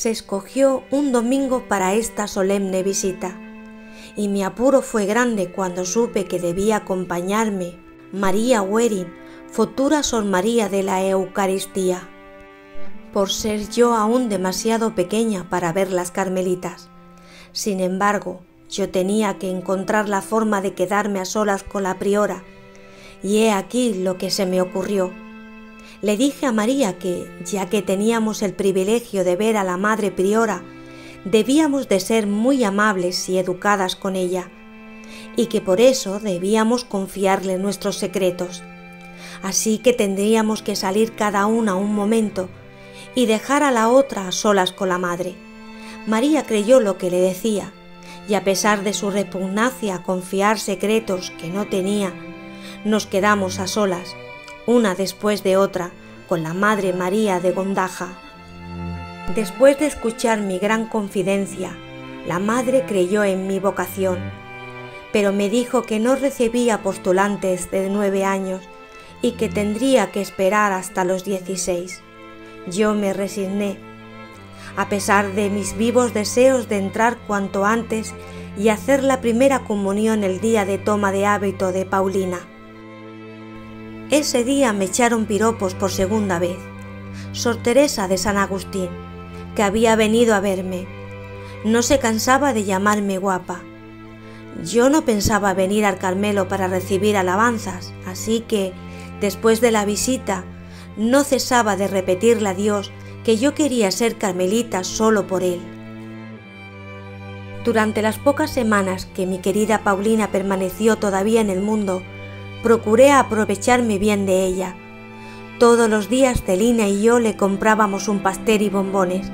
se escogió un domingo para esta solemne visita, y mi apuro fue grande cuando supe que debía acompañarme María Guerin, futura Sor María de la Eucaristía, por ser yo aún demasiado pequeña para ver las carmelitas. Sin embargo, yo tenía que encontrar la forma de quedarme a solas con la priora, y he aquí lo que se me ocurrió. Le dije a María que, ya que teníamos el privilegio de ver a la madre priora, debíamos de ser muy amables y educadas con ella, y que por eso debíamos confiarle nuestros secretos. Así que tendríamos que salir cada una un momento y dejar a la otra a solas con la madre. María creyó lo que le decía, y a pesar de su repugnancia a confiar secretos que no tenía, nos quedamos a solas, una después de otra, con la Madre María de Gondaja. Después de escuchar mi gran confidencia, la madre creyó en mi vocación, pero me dijo que no recibía postulantes de 9 años y que tendría que esperar hasta los 16. Yo me resigné, a pesar de mis vivos deseos de entrar cuanto antes y hacer la primera comunión el día de toma de hábito de Paulina. Ese día me echaron piropos por segunda vez. Sor Teresa de San Agustín, que había venido a verme, no se cansaba de llamarme guapa. Yo no pensaba venir al Carmelo para recibir alabanzas, así que, después de la visita, no cesaba de repetirle a Dios que yo quería ser carmelita solo por él. Durante las pocas semanas que mi querida Paulina permaneció todavía en el mundo, procuré aprovecharme bien de ella. Todos los días Celina y yo le comprábamos un pastel y bombones,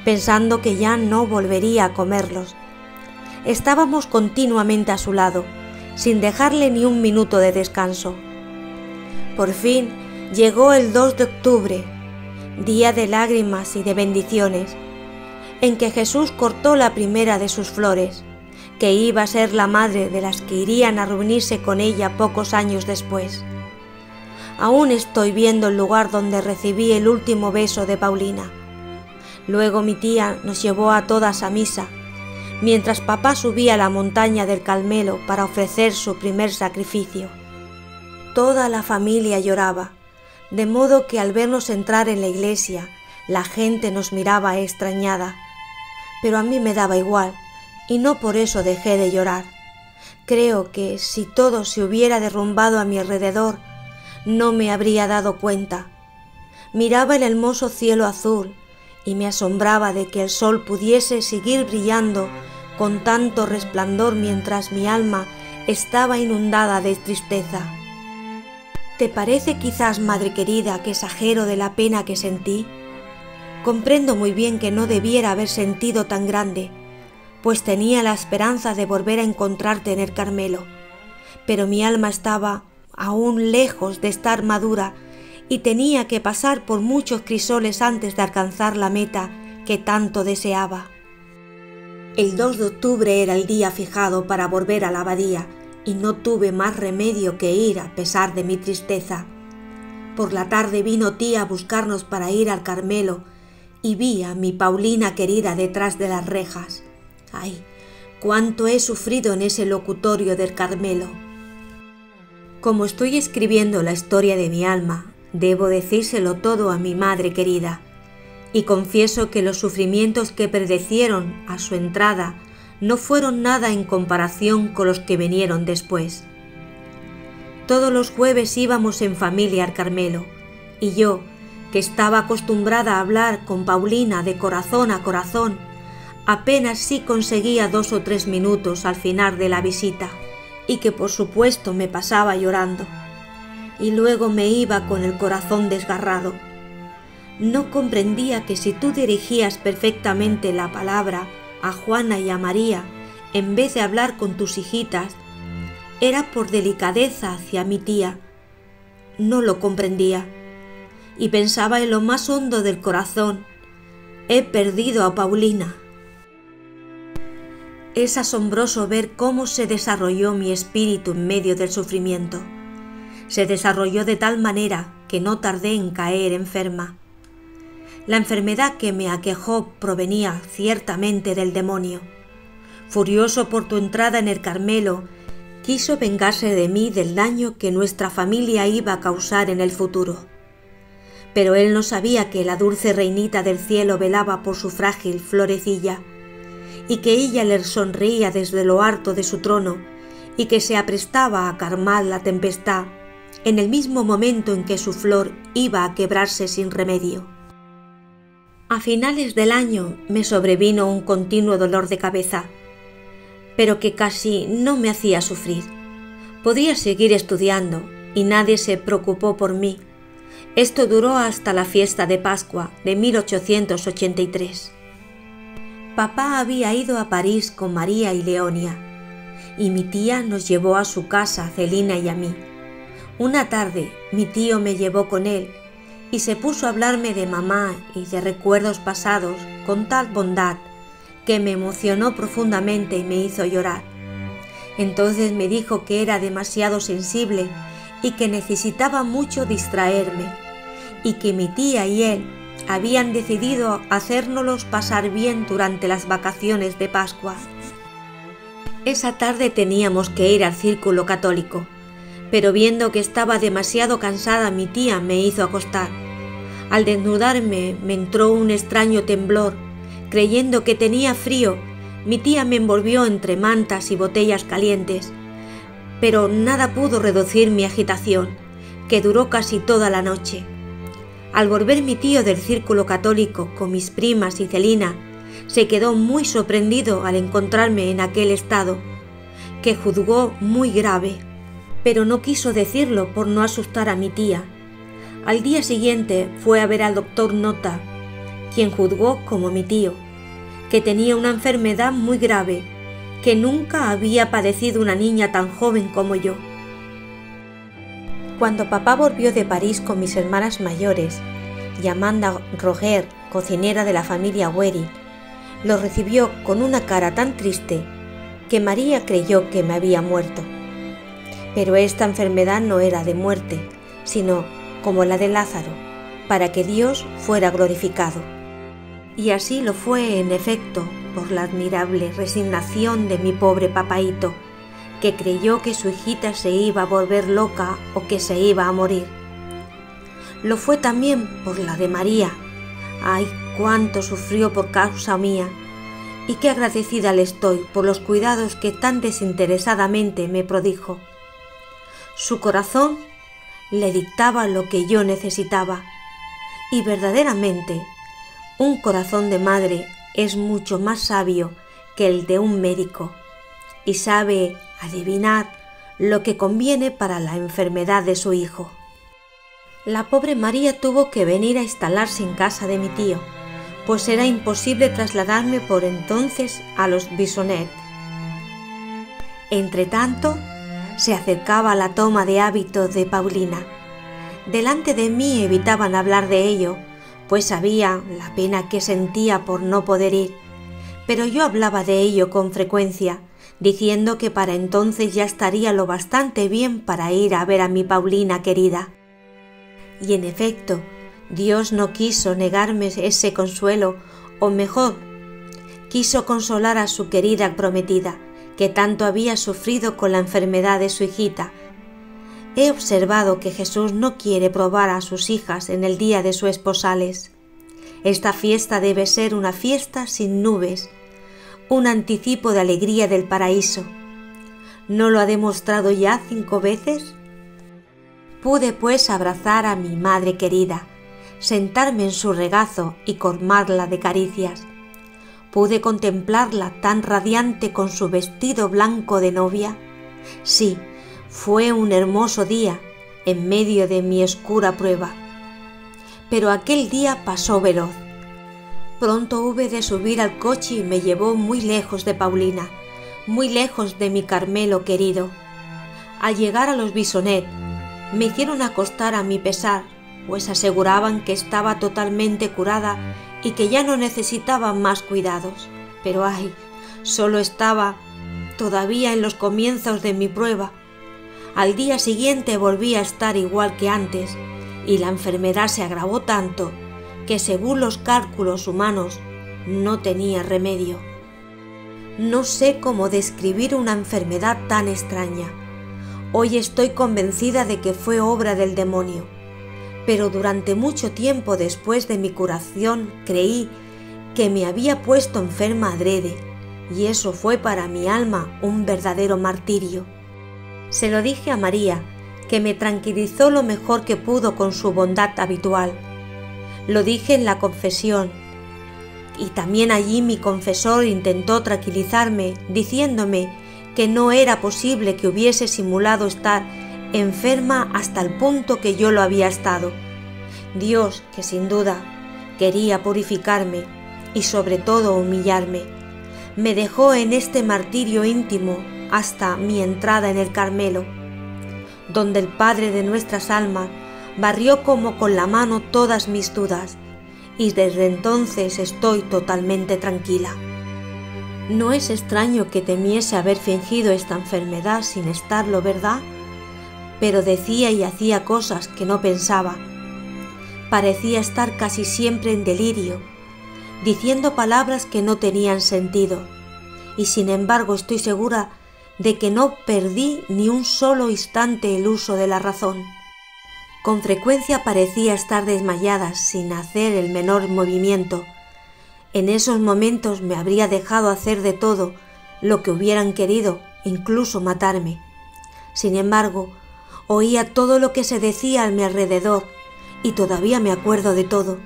pensando que ya no volvería a comerlos. Estábamos continuamente a su lado, sin dejarle ni un minuto de descanso. Por fin llegó el 2 de octubre, día de lágrimas y de bendiciones, en que Jesús cortó la primera de sus flores, que iba a ser la madre de las que irían a reunirse con ella pocos años después. Aún estoy viendo el lugar donde recibí el último beso de Paulina. Luego mi tía nos llevó a todas a misa, mientras papá subía a la montaña del Carmelo para ofrecer su primer sacrificio. Toda la familia lloraba, de modo que al vernos entrar en la iglesia, la gente nos miraba extrañada, pero a mí me daba igual, y no por eso dejé de llorar. Creo que si todo se hubiera derrumbado a mi alrededor, no me habría dado cuenta. Miraba el hermoso cielo azul y me asombraba de que el sol pudiese seguir brillando con tanto resplandor mientras mi alma estaba inundada de tristeza. ¿Te parece quizás, madre querida, que exagero de la pena que sentí? Comprendo muy bien que no debiera haber sentido tan grande, pues tenía la esperanza de volver a encontrarte en el Carmelo, pero mi alma estaba aún lejos de estar madura y tenía que pasar por muchos crisoles antes de alcanzar la meta que tanto deseaba. El 2 de octubre era el día fijado para volver a la abadía y no tuve más remedio que ir a pesar de mi tristeza. Por la tarde vino tía a buscarnos para ir al Carmelo y vi a mi Paulina querida detrás de las rejas. ¡Ay, cuánto he sufrido en ese locutorio del Carmelo! Como estoy escribiendo la historia de mi alma, debo decírselo todo a mi madre querida, y confieso que los sufrimientos que predecieron a su entrada no fueron nada en comparación con los que vinieron después. Todos los jueves íbamos en familia al Carmelo, y yo, que estaba acostumbrada a hablar con Paulina de corazón a corazón, apenas sí conseguía 2 o 3 minutos al final de la visita, y que por supuesto me pasaba llorando, y luego me iba con el corazón desgarrado. No comprendía que si tú dirigías perfectamente la palabra a Juana y a María, en vez de hablar con tus hijitas, era por delicadeza hacia mi tía. No lo comprendía, y pensaba en lo más hondo del corazón: he perdido a Paulina. Es asombroso ver cómo se desarrolló mi espíritu en medio del sufrimiento. Se desarrolló de tal manera que no tardé en caer enferma. La enfermedad que me aquejó provenía ciertamente del demonio. Furioso por tu entrada en el Carmelo, quiso vengarse de mí del daño que nuestra familia iba a causar en el futuro. Pero él no sabía que la dulce reinita del cielo velaba por su frágil florecilla, y que ella le sonreía desde lo alto de su trono, y que se aprestaba a calmar la tempestad en el mismo momento en que su flor iba a quebrarse sin remedio. A finales del año me sobrevino un continuo dolor de cabeza, pero que casi no me hacía sufrir. Podía seguir estudiando y nadie se preocupó por mí. Esto duró hasta la fiesta de Pascua de 1883. Papá había ido a París con María y Leonia, y mi tía nos llevó a su casa, a Celina y a mí. Una tarde mi tío me llevó con él y se puso a hablarme de mamá y de recuerdos pasados con tal bondad que me emocionó profundamente y me hizo llorar. Entonces me dijo que era demasiado sensible y que necesitaba mucho distraerme, y que mi tía y él habían decidido hacérnoslos pasar bien durante las vacaciones de Pascua. Esa tarde teníamos que ir al círculo católico, pero viendo que estaba demasiado cansada, mi tía me hizo acostar. Al desnudarme me entró un extraño temblor. Creyendo que tenía frío, mi tía me envolvió entre mantas y botellas calientes, pero nada pudo reducir mi agitación, que duró casi toda la noche. Al volver mi tío del círculo católico con mis primas y Celina, se quedó muy sorprendido al encontrarme en aquel estado, que juzgó muy grave, pero no quiso decirlo por no asustar a mi tía. Al día siguiente fue a ver al doctor Nota, quien juzgó como mi tío, que tenía una enfermedad muy grave, que nunca había padecido una niña tan joven como yo. Cuando papá volvió de París con mis hermanas mayores, y Amanda Roger, cocinera de la familia Wery, lo recibió con una cara tan triste que María creyó que me había muerto. Pero esta enfermedad no era de muerte, sino como la de Lázaro, para que Dios fuera glorificado. Y así lo fue, en efecto, por la admirable resignación de mi pobre papaíto, que creyó que su hijita se iba a volver loca o que se iba a morir. Lo fue también por la de María. ¡Ay, cuánto sufrió por causa mía! Y qué agradecida le estoy por los cuidados que tan desinteresadamente me prodijo. Su corazón le dictaba lo que yo necesitaba, y verdaderamente un corazón de madre es mucho más sabio que el de un médico, y sabe adivinar lo que conviene para la enfermedad de su hijo. La pobre María tuvo que venir a instalarse en casa de mi tío, pues era imposible trasladarme por entonces a los Bisonnet. Entretanto, se acercaba la toma de hábito de Paulina. Delante de mí evitaban hablar de ello, pues sabía la pena que sentía por no poder ir, pero yo hablaba de ello con frecuencia, diciendo que para entonces ya estaría lo bastante bien para ir a ver a mi Paulina querida. Y en efecto, Dios no quiso negarme ese consuelo, o mejor, quiso consolar a su querida prometida, que tanto había sufrido con la enfermedad de su hijita. He observado que Jesús no quiere probar a sus hijas en el día de sus esposales. Esta fiesta debe ser una fiesta sin nubes, un anticipo de alegría del paraíso. ¿No lo ha demostrado ya 5 veces? Pude pues abrazar a mi madre querida, sentarme en su regazo y colmarla de caricias. Pude contemplarla tan radiante con su vestido blanco de novia. Sí, fue un hermoso día en medio de mi oscura prueba. Pero aquel día pasó veloz. Pronto hube de subir al coche y me llevó muy lejos de Paulina, muy lejos de mi Carmelo querido. Al llegar a los Bisonnet, me hicieron acostar a mi pesar, pues aseguraban que estaba totalmente curada y que ya no necesitaba más cuidados. Pero ay, solo estaba todavía en los comienzos de mi prueba. Al día siguiente volví a estar igual que antes, y la enfermedad se agravó tanto que según los cálculos humanos no tenía remedio. No sé cómo describir una enfermedad tan extraña. Hoy estoy convencida de que fue obra del demonio, pero durante mucho tiempo después de mi curación creí que me había puesto enferma adrede, y eso fue para mi alma un verdadero martirio. Se lo dije a María, que me tranquilizó lo mejor que pudo con su bondad habitual. Lo dije en la confesión, y también allí mi confesor intentó tranquilizarme, diciéndome que no era posible que hubiese simulado estar enferma hasta el punto que yo lo había estado. Dios, que sin duda quería purificarme y sobre todo humillarme, me dejó en este martirio íntimo hasta mi entrada en el Carmelo, donde el Padre de nuestras almas barrió como con la mano todas mis dudas, y desde entonces estoy totalmente tranquila. No es extraño que temiese haber fingido esta enfermedad sin estarlo, ¿verdad? Pero decía y hacía cosas que no pensaba. Parecía estar casi siempre en delirio, diciendo palabras que no tenían sentido, y sin embargo estoy segura de que no perdí ni un solo instante el uso de la razón. Con frecuencia parecía estar desmayada sin hacer el menor movimiento. En esos momentos me habría dejado hacer de todo lo que hubieran querido, incluso matarme. Sin embargo, oía todo lo que se decía a mi alrededor y todavía me acuerdo de todo.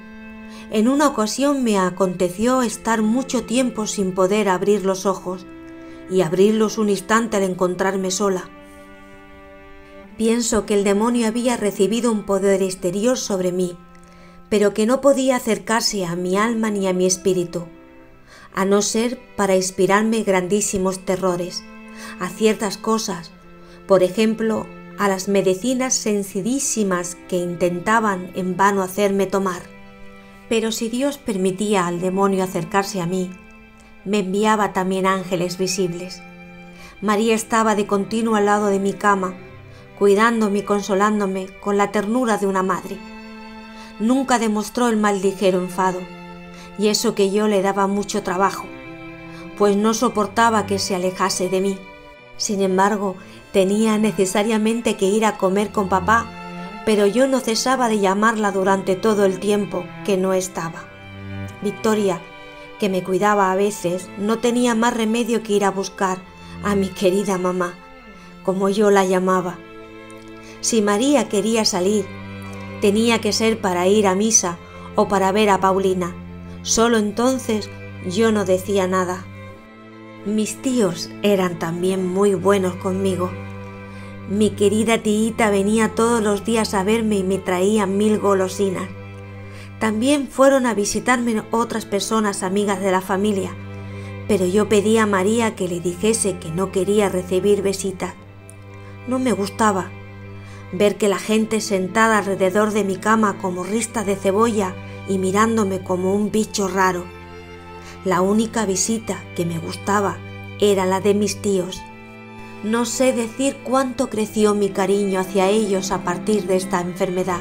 En una ocasión me aconteció estar mucho tiempo sin poder abrir los ojos y abrirlos un instante al encontrarme sola. Pienso que el demonio había recibido un poder exterior sobre mí, pero que no podía acercarse a mi alma ni a mi espíritu, a no ser para inspirarme grandísimos terrores, a ciertas cosas, por ejemplo, a las medicinas sencillísimas que intentaban en vano hacerme tomar. Pero si Dios permitía al demonio acercarse a mí, me enviaba también ángeles visibles. María estaba de continuo al lado de mi cama, cuidándome y consolándome con la ternura de una madre. Nunca demostró el más ligero enfado, y eso que yo le daba mucho trabajo, pues no soportaba que se alejase de mí. Sin embargo, tenía necesariamente que ir a comer con papá, pero yo no cesaba de llamarla durante todo el tiempo que no estaba. Victoria, que me cuidaba a veces, no tenía más remedio que ir a buscar a mi querida mamá, como yo la llamaba. Si María quería salir, tenía que ser para ir a misa o para ver a Paulina. Solo entonces yo no decía nada. Mis tíos eran también muy buenos conmigo. Mi querida tiita venía todos los días a verme y me traía 1000 golosinas. También fueron a visitarme otras personas amigas de la familia, pero yo pedí a María que le dijese que no quería recibir visitas. No me gustaba ver que la gente sentada alrededor de mi cama como rista de cebolla y mirándome como un bicho raro. La única visita que me gustaba era la de mis tíos. No sé decir cuánto creció mi cariño hacia ellos a partir de esta enfermedad.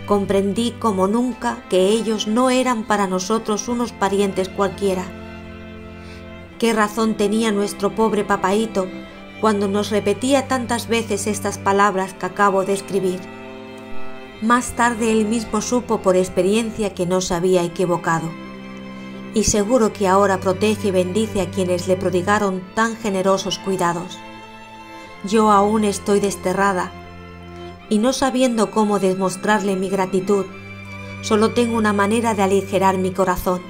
Comprendí como nunca que ellos no eran para nosotros unos parientes cualquiera. ¿Qué razón tenía nuestro pobre papaíto cuando nos repetía tantas veces estas palabras que acabo de escribir? Más tarde él mismo supo por experiencia que no se había equivocado, y seguro que ahora protege y bendice a quienes le prodigaron tan generosos cuidados. Yo aún estoy desterrada, y no sabiendo cómo demostrarle mi gratitud, solo tengo una manera de aligerar mi corazón: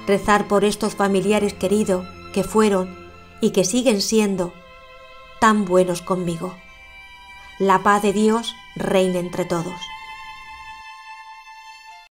rezar por estos familiares queridos que fueron y que siguen siendo tan buenos conmigo. La paz de Dios reina entre todos.